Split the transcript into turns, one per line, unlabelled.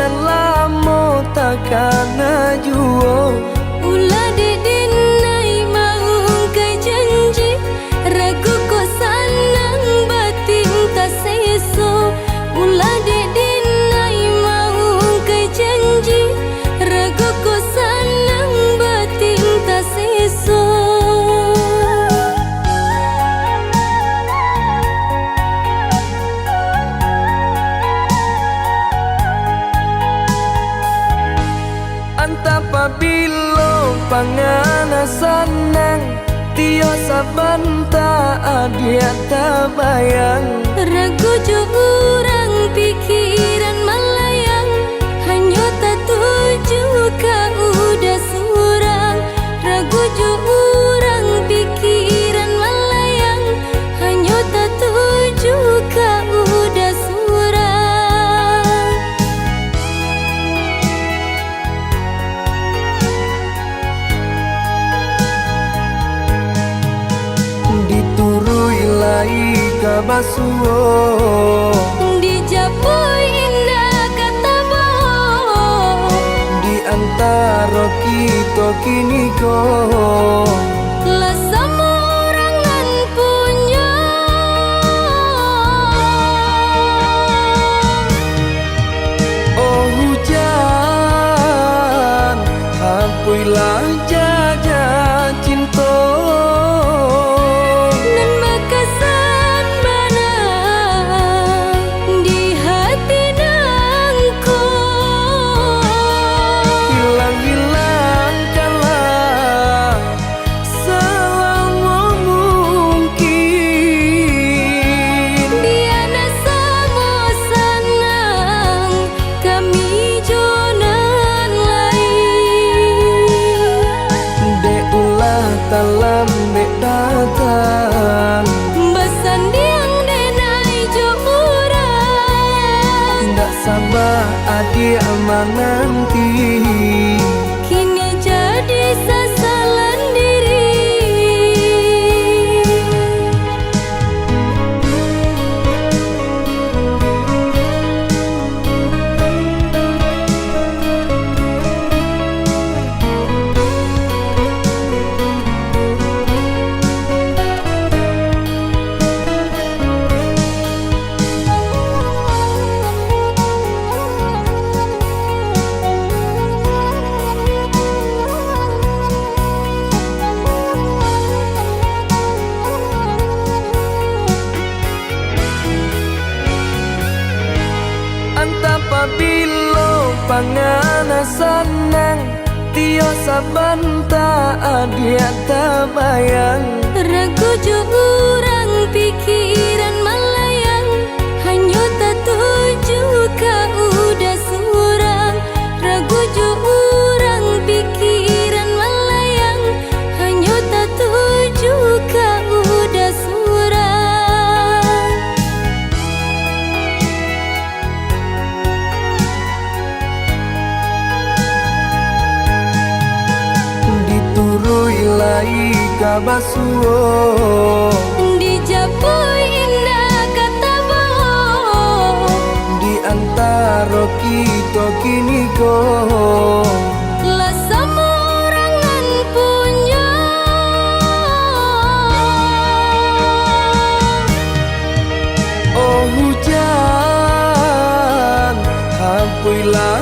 dan lamo takkan juo.
Ulah dedin nai mau kai janji, ragu ko sanang batin ta seso. Ulah dedin nai mau kai janji, ragu ko sanang batin ta seso. Anta pabilo pangana sanang, tio sabanta adia tabayang.
Ragu
jo urang pikiran malayang, hanya tak tuju ka udah surang. Ragu jo urang pikiran malayang, hanya tak tuju ka udah surang.
Diturui lai kabasuo,
Dijapui indah kata bohong,
di antara kita kini ko.
lah sama orangan punya.
Oh hujan, hampuilah jajah cinta.
Nan bakasan mana di hati nangku.
Hilang-hilangkanlah selama mungkin.
Biana sama sanang kami jonan lain.
Dek ulah dalam dek datang,
Besandiang denai jo urang,
ndak sabar adik menanti.
kini jadi sasalan diri.
Anta pabilo pangana sanang, tio sabanta adia tabayang.
Ragu jo urang pikiran malayang, hanya tak tuju ka udah surang. Ragu jo urang pikiran malayang, hanya tak tuju ka udah surang.
Diturui lai kabasuo,
Dijapui indah kata bohong,
di antara kita kini ko.
lah sama orangan punya.
Oh hujan, hampuilah